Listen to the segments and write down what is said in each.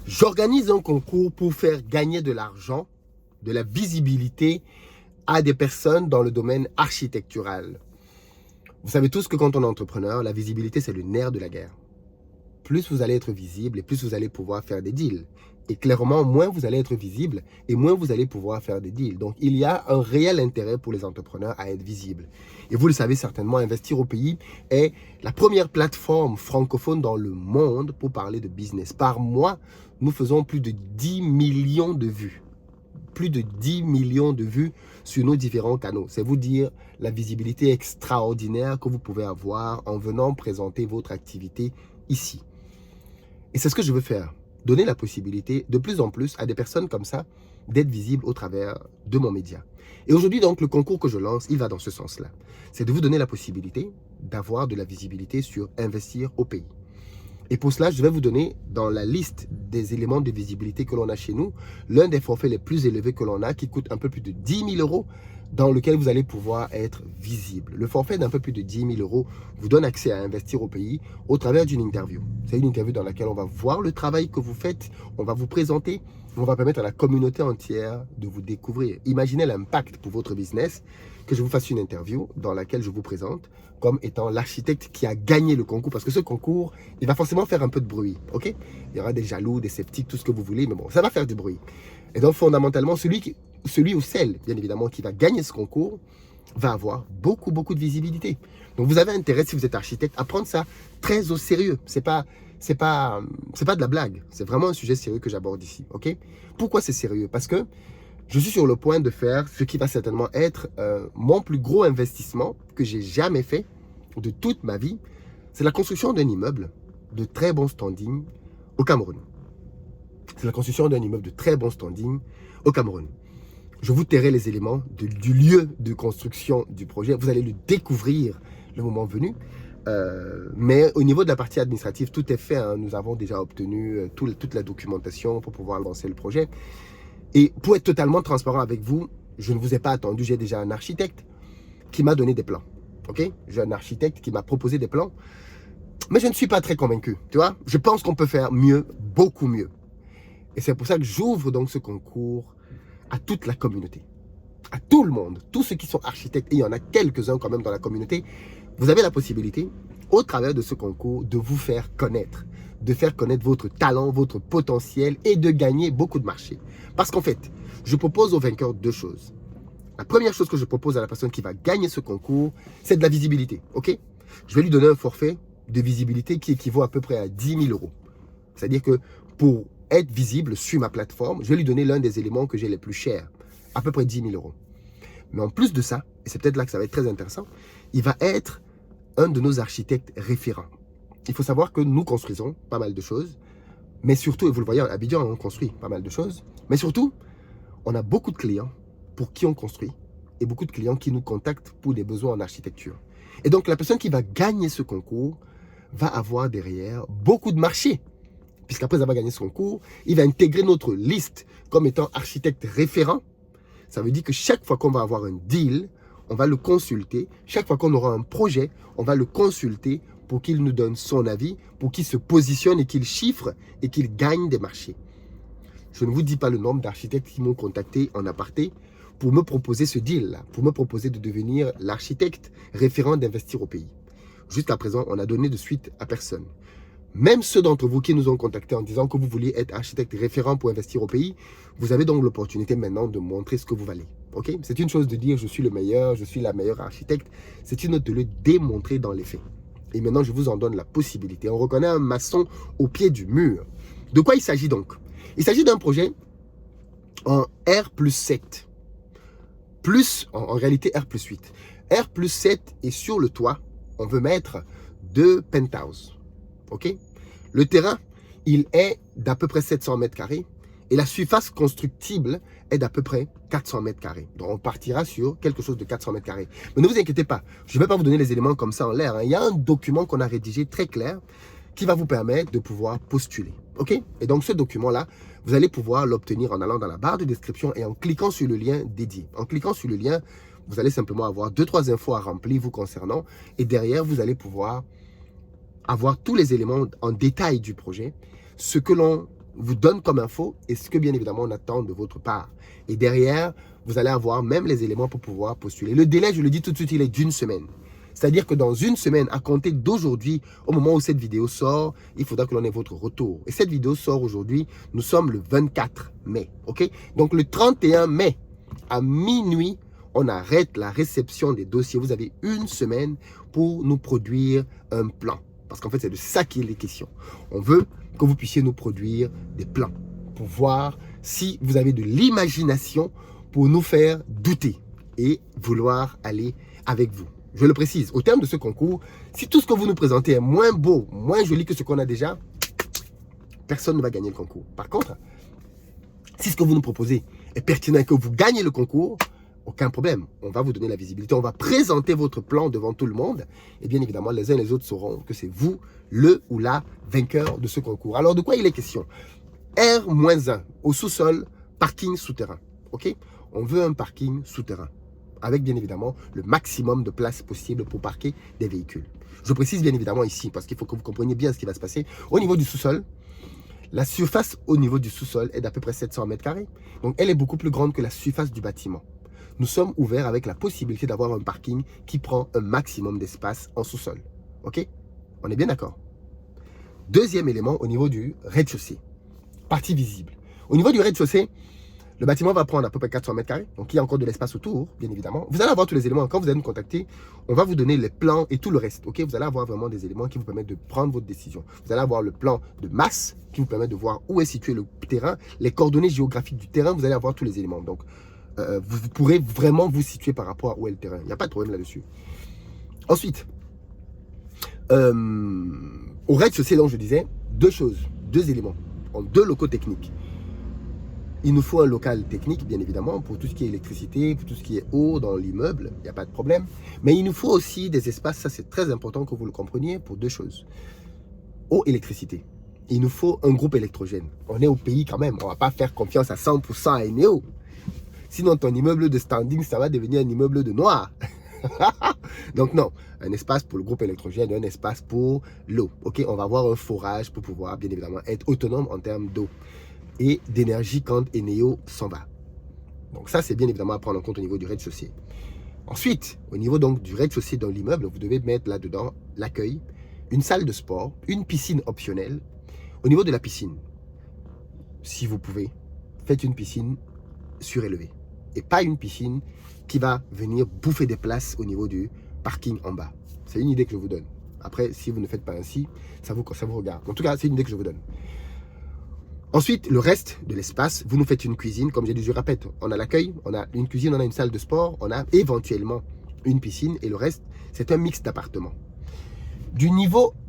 J'organise un concours pour faire gagner de l'argent, de la visibilité à des personnes dans le domaine architectural. Vous savez tous que quand on est entrepreneur, la visibilité, c'est le nerf de la guerre. Plus vous allez être visible et plus vous allez pouvoir faire des deals. Et clairement, moins vous allez être visible et moins vous allez pouvoir faire des deals. Donc, il y a un réel intérêt pour les entrepreneurs à être visibles. Et vous le savez certainement, Investir au pays est la première plateforme francophone dans le monde pour parler de business. Par mois, nous faisons plus de 10 millions de vues. Plus de 10 millions de vues sur nos différents canaux. C'est vous dire la visibilité extraordinaire que vous pouvez avoir en venant présenter votre activité ici. Et c'est ce que je veux faire. Donner la possibilité de plus en plus à des personnes comme ça d'être visibles au travers de mon média. Et aujourd'hui, donc, le concours que je lance, il va dans ce sens-là. C'est de vous donner la possibilité d'avoir de la visibilité sur Investir au pays. Et pour cela, je vais vous donner dans la liste des éléments de visibilité que l'on a chez nous, l'un des forfaits les plus élevés que l'on a, qui coûte un peu plus de 10 000 €, dans lequel vous allez pouvoir être visible. Le forfait d'un peu plus de 10 000 € vous donne accès à Investir au pays au travers d'une interview. C'est une interview dans laquelle on va voir le travail que vous faites, on va vous présenter, on va permettre à la communauté entière de vous découvrir. Imaginez l'impact pour votre business que je vous fasse une interview dans laquelle je vous présente comme étant l'architecte qui a gagné le concours. Parce que ce concours, il va forcément faire un peu de bruit, ok? Il y aura des jaloux, des sceptiques, tout ce que vous voulez, mais bon, ça va faire du bruit. Et donc, fondamentalement, celui ou celle, bien évidemment, qui va gagner ce concours, va avoir beaucoup de visibilité. Donc, vous avez intérêt, si vous êtes architecte, à prendre ça très au sérieux. C'est pas de la blague. C'est vraiment un sujet sérieux que j'aborde ici, ok? Pourquoi c'est sérieux? Parce que je suis sur le point de faire ce qui va certainement être mon plus gros investissement que j'ai jamais fait de toute ma vie. C'est la construction d'un immeuble de très bon standing au Cameroun. C'est la construction d'un immeuble de très bon standing au Cameroun. Je vous tairai les éléments du lieu de construction du projet. Vous allez le découvrir le moment venu. Mais au niveau de la partie administrative, tout est fait, hein. Nous avons déjà obtenu toute la documentation pour pouvoir lancer le projet. Et pour être totalement transparent avec vous, je ne vous ai pas attendu. J'ai déjà un architecte qui m'a donné des plans. Ok? J'ai un architecte qui m'a proposé des plans. Mais je ne suis pas très convaincu. Tu vois? Je pense qu'on peut faire mieux, beaucoup mieux. Et c'est pour ça que j'ouvre donc ce concours à toute la communauté. À tout le monde. Tous ceux qui sont architectes. Et il y en a quelques-uns quand même dans la communauté. Vous avez la possibilité, au travers de ce concours, de vous faire connaître. De faire connaître votre talent, votre potentiel et de gagner beaucoup de marchés. Parce qu'en fait, je propose aux vainqueurs deux choses. La première chose que je propose à la personne qui va gagner ce concours, c'est de la visibilité. Ok? Je vais lui donner un forfait de visibilité qui équivaut à peu près à 10 000 €. C'est-à-dire que pour être visible sur ma plateforme, je vais lui donner l'un des éléments que j'ai les plus chers, à peu près 10 000 €. Mais en plus de ça, et c'est peut-être là que ça va être très intéressant, il va être un de nos architectes référents. Il faut savoir que nous construisons pas mal de choses, mais surtout, et vous le voyez, à Abidjan, on construit pas mal de choses, mais surtout, on a beaucoup de clients pour qui on construit et beaucoup de clients qui nous contactent pour des besoins en architecture. Et donc, la personne qui va gagner ce concours va avoir derrière beaucoup de marchés. Puisqu'après avoir gagné son concours, il va intégrer notre liste comme étant architecte référent. Ça veut dire que chaque fois qu'on va avoir un deal, on va le consulter. Chaque fois qu'on aura un projet, on va le consulter pour qu'il nous donne son avis, pour qu'il se positionne et qu'il chiffre et qu'il gagne des marchés. Je ne vous dis pas le nombre d'architectes qui m'ont contacté en aparté pour me proposer ce deal-là, pour me proposer de devenir l'architecte référent d'Investir au pays. Jusqu'à présent, on n'a donné de suite à personne. Même ceux d'entre vous qui nous ont contactés en disant que vous vouliez être architecte référent pour investir au pays, vous avez donc l'opportunité maintenant de montrer ce que vous valez. Okay? C'est une chose de dire je suis le meilleur, je suis la meilleure architecte. C'est une autre de le démontrer dans les faits. Et maintenant, je vous en donne la possibilité. On reconnaît un maçon au pied du mur. De quoi il s'agit donc? Il s'agit d'un projet en R+7. En réalité R+8. R+7 et sur le toit, on veut mettre 2 penthouses. Ok? Le terrain, il est d'à peu près 700 mètres carrés et la surface constructible est d'à peu près 400 mètres carrés. Donc, on partira sur quelque chose de 400 mètres carrés. Mais ne vous inquiétez pas, je ne vais pas vous donner les éléments comme ça en l'air. Il y a un document qu'on a rédigé très clair qui va vous permettre de pouvoir postuler. Ok? Et donc, ce document-là, vous allez pouvoir l'obtenir en allant dans la barre de description et en cliquant sur le lien dédié. En cliquant sur le lien, vous allez simplement avoir 2-3 infos à remplir vous concernant et derrière, vous allez pouvoir avoir tous les éléments en détail du projet, ce que l'on vous donne comme info et ce que bien évidemment on attend de votre part. Et derrière, vous allez avoir même les éléments pour pouvoir postuler. Le délai, je le dis tout de suite, il est d'1 semaine. C'est-à-dire que dans une semaine, à compter d'aujourd'hui, au moment où cette vidéo sort, il faudra que l'on ait votre retour. Et cette vidéo sort aujourd'hui, nous sommes le 24 mai. Ok? Donc le 31 mai, à minuit, on arrête la réception des dossiers. Vous avez une semaine pour nous produire un plan. Parce qu'en fait, c'est de ça qu'il est question. On veut que vous puissiez nous produire des plans pour voir si vous avez de l'imagination pour nous faire douter et vouloir aller avec vous. Je le précise, au terme de ce concours, si tout ce que vous nous présentez est moins beau, moins joli que ce qu'on a déjà, personne ne va gagner le concours. Par contre, si ce que vous nous proposez est pertinent et que vous gagnez le concours, aucun problème. On va vous donner la visibilité. On va présenter votre plan devant tout le monde. Et bien évidemment, les uns et les autres sauront que c'est vous, le ou la vainqueur de ce concours. Alors, de quoi il est question? R-1, au sous-sol, parking souterrain. OK? On veut un parking souterrain, avec bien évidemment le maximum de place possible pour parquer des véhicules. Je précise bien évidemment ici, parce qu'il faut que vous compreniez bien ce qui va se passer. Au niveau du sous-sol, la surface au niveau du sous-sol est d'à peu près 700 mètres carrés. Donc, elle est beaucoup plus grande que la surface du bâtiment. Nous sommes ouverts avec la possibilité d'avoir un parking qui prend un maximum d'espace en sous-sol. OK? On est bien d'accord? Deuxième élément au niveau du rez-de-chaussée. Partie visible. Au niveau du rez-de-chaussée, le bâtiment va prendre à peu près 400 mètres carrés. Donc, il y a encore de l'espace autour, bien évidemment. Vous allez avoir tous les éléments. Quand vous allez nous contacter, on va vous donner les plans et tout le reste. OK? Vous allez avoir vraiment des éléments qui vous permettent de prendre votre décision. Vous allez avoir le plan de masse qui vous permet de voir où est situé le terrain, les coordonnées géographiques du terrain. Vous allez avoir tous les éléments. Donc, vous pourrez vraiment vous situer par rapport à où est le terrain. Il n'y a pas de problème là-dessus. Ensuite, au rez-de-chaussée, donc je disais, deux éléments, en 2 locaux techniques. Il nous faut un local technique, bien évidemment, pour tout ce qui est électricité, pour tout ce qui est eau dans l'immeuble, il n'y a pas de problème. Mais il nous faut aussi des espaces, ça c'est très important que vous le compreniez, pour 2 choses. Eau, électricité. Il nous faut un groupe électrogène. On est au pays quand même, on ne va pas faire confiance à 100% à Eneo. Sinon, ton immeuble de standing, ça va devenir un immeuble de noir. Donc non, un espace pour le groupe électrogène, un espace pour l'eau. Ok, on va avoir un forage pour pouvoir, bien évidemment, être autonome en termes d'eau et d'énergie quand Eneo s'en va. Donc ça, c'est bien évidemment à prendre en compte au niveau du rez-de-chaussée. Ensuite, au niveau donc du rez-de-chaussée dans l'immeuble, vous devez mettre là-dedans l'accueil, une salle de sport, une piscine optionnelle. Au niveau de la piscine, si vous pouvez, faites une piscine surélevée. Et pas une piscine qui va venir bouffer des places au niveau du parking en bas. C'est une idée que je vous donne. Après, si vous ne faites pas ainsi, ça vous regarde. En tout cas, c'est une idée que je vous donne. Ensuite, le reste de l'espace, vous nous faites une cuisine. Comme j'ai dit, je répète, on a l'accueil, on a une cuisine, on a une salle de sport, on a éventuellement une piscine. Et le reste, c'est un mix d'appartements.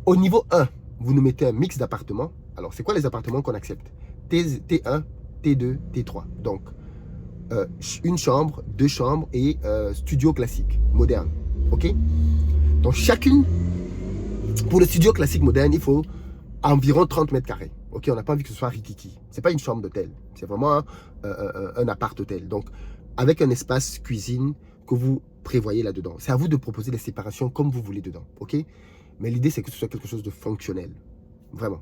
Au niveau 1, vous nous mettez un mix d'appartements. Alors, c'est quoi les appartements qu'on accepte? T1, T2, T3. Donc, une chambre, 2 chambres et studio classique, moderne. Ok? Donc chacune, pour le studio classique moderne, il faut environ 30 mètres carrés. Ok? On n'a pas envie que ce soit rikiki. C'est pas une chambre d'hôtel. C'est vraiment un appart-hôtel. Donc, avec un espace cuisine que vous prévoyez là-dedans. C'est à vous de proposer les séparations comme vous voulez dedans. Ok? Mais l'idée, c'est que ce soit quelque chose de fonctionnel. Vraiment.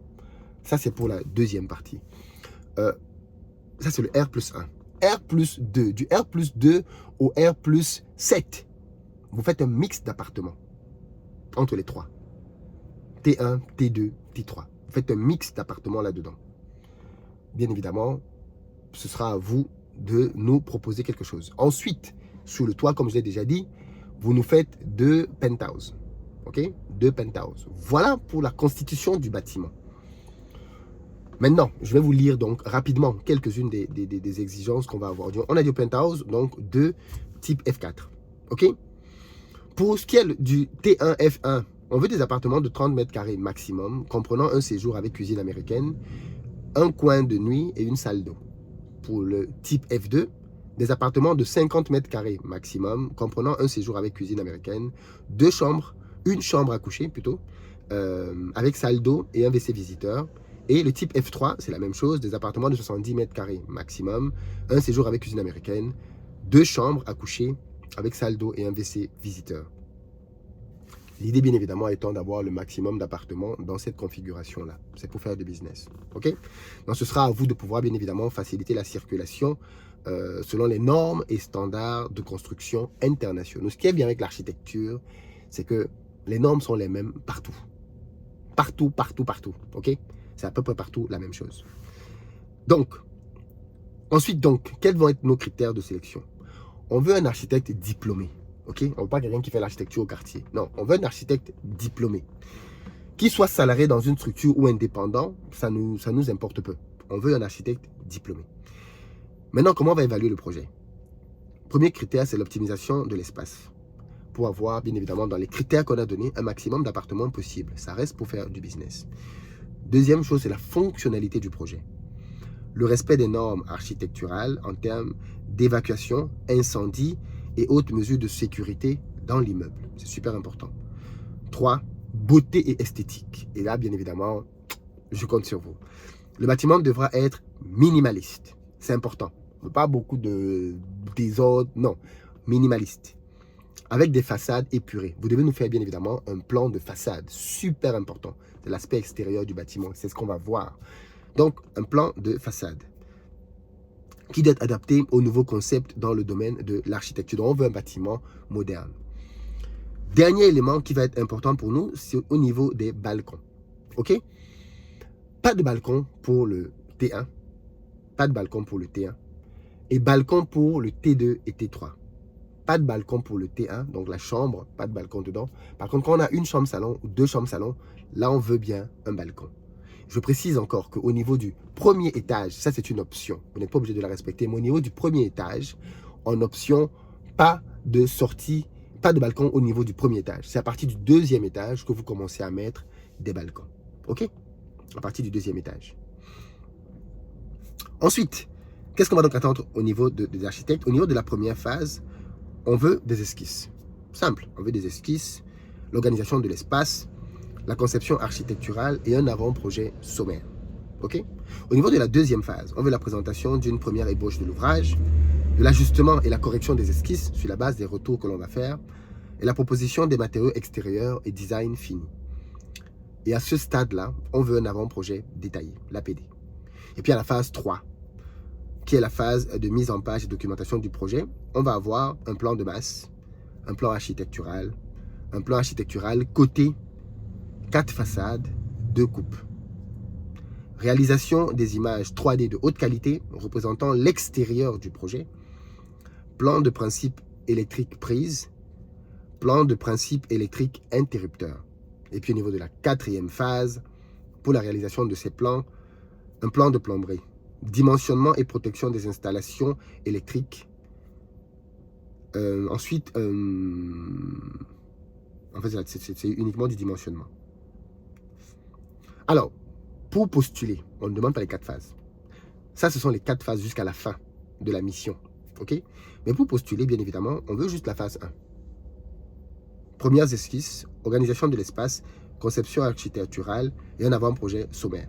Ça, c'est pour la deuxième partie. Ça, c'est le R+1. R+2, du R+2 au R+7. Vous faites un mix d'appartements entre les 3. T1, T2, T3. Vous faites un mix d'appartements là-dedans. Bien évidemment, ce sera à vous de nous proposer quelque chose. Ensuite, sur le toit, comme je l'ai déjà dit, vous nous faites 2 penthouses. OK? 2 penthouses. Voilà pour la constitution du bâtiment. Maintenant, je vais vous lire donc rapidement quelques-unes des exigences qu'on va avoir. On a du penthouse, donc de type F4. OK? Pour ce qui est du T1, F1, on veut des appartements de 30 mètres carrés maximum, comprenant un séjour avec cuisine américaine, un coin de nuit et une salle d'eau. Pour le type F2, des appartements de 50 mètres carrés maximum, comprenant un séjour avec cuisine américaine, 2 chambres, une chambre à coucher plutôt, avec salle d'eau et un WC visiteur. Et le type F3, c'est la même chose, des appartements de 70 mètres carrés maximum, un séjour avec cuisine américaine, 2 chambres à coucher avec salle d'eau et un WC visiteur. L'idée, bien évidemment, étant d'avoir le maximum d'appartements dans cette configuration-là. C'est pour faire du business. OK? Donc, ce sera à vous de pouvoir, bien évidemment, faciliter la circulation selon les normes et standards de construction internationaux. Ce qui est bien avec l'architecture, c'est que les normes sont les mêmes partout. Partout, partout, partout. OK? C'est à peu près partout la même chose. Donc, ensuite, quels vont être nos critères de sélection? On veut un architecte diplômé. OK? On ne veut pas quelqu'un qui fait l'architecture au quartier. Non, on veut un architecte diplômé. Qu'il soit salarié dans une structure ou indépendant, ça nous importe peu. On veut un architecte diplômé. Maintenant, comment on va évaluer le projet? Premier critère, c'est l'optimisation de l'espace. Pour avoir, bien évidemment, dans les critères qu'on a donnés, un maximum d'appartements possible. Ça reste pour faire du business. Deuxième chose, c'est la fonctionnalité du projet. Le respect des normes architecturales en termes d'évacuation, incendie et autres mesures de sécurité dans l'immeuble. C'est super important. 3. Beauté et esthétique. Et là, bien évidemment, je compte sur vous. Le bâtiment devra être minimaliste. C'est important. Pas beaucoup de désordre, non. Minimaliste. Avec des façades épurées. Vous devez nous faire, bien évidemment, un plan de façade. Super important. C'est l'aspect extérieur du bâtiment. C'est ce qu'on va voir. Donc, un plan de façade qui doit être adapté au nouveau concept dans le domaine de l'architecture. Donc, on veut un bâtiment moderne. Dernier élément qui va être important pour nous, c'est au niveau des balcons. OK? Pas de balcon pour le T1. Pas de balcon pour le T1. Et balcon pour le T2 et T3. Pas de balcon pour le T1, donc la chambre, pas de balcon dedans. Par contre, quand on a une chambre salon ou deux chambres salon, là, on veut bien un balcon. Je précise encore qu'au niveau du premier étage, ça c'est une option, vous n'êtes pas obligé de la respecter, mais au niveau du premier étage, en option, pas de sortie, pas de balcon au niveau du premier étage. C'est à partir du deuxième étage que vous commencez à mettre des balcons. OK? À partir du deuxième étage. Ensuite, qu'est-ce qu'on va donc attendre au niveau des architectes? Au niveau de la première phase, on veut des esquisses. Simple, on veut des esquisses, l'organisation de l'espace, la conception architecturale et un avant-projet sommaire. OK? Au niveau de la deuxième phase, on veut la présentation d'une première ébauche de l'ouvrage, de l'ajustement et la correction des esquisses sur la base des retours que l'on va faire, et la proposition des matériaux extérieurs et design fini. Et à ce stade-là, on veut un avant-projet détaillé, l'APD. Et puis à la phase 3, qui est la phase de mise en page et documentation du projet, on va avoir un plan de masse, un plan architectural côté 4 façades, 2 coupes. Réalisation des images 3D de haute qualité représentant l'extérieur du projet. Plan de principe électrique prise. Plan de principe électrique interrupteur. Et puis au niveau de la quatrième phase, pour la réalisation de ces plans, un plan de plomberie. Dimensionnement et protection des installations électriques. Ensuite, en fait, c'est uniquement du dimensionnement. Alors, pour postuler, on ne demande pas les 4 phases. Ça, ce sont les 4 phases jusqu'à la fin de la mission. OK? Mais pour postuler, bien évidemment, on veut juste la phase 1. Premières esquisses, organisation de l'espace, conception architecturale et un avant-projet sommaire.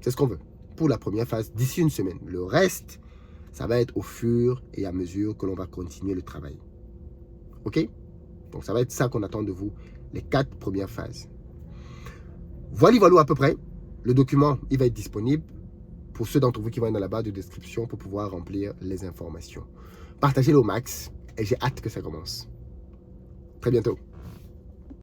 C'est ce qu'on veut pour la première phase d'ici une semaine. Le reste, ça va être au fur et à mesure que l'on va continuer le travail. OK? Donc, ça va être ça qu'on attend de vous, les 4 premières phases. Voilà à peu près. Le document, il va être disponible pour ceux d'entre vous qui vont être dans la barre de description pour pouvoir remplir les informations. Partagez-le au max et j'ai hâte que ça commence. Très bientôt.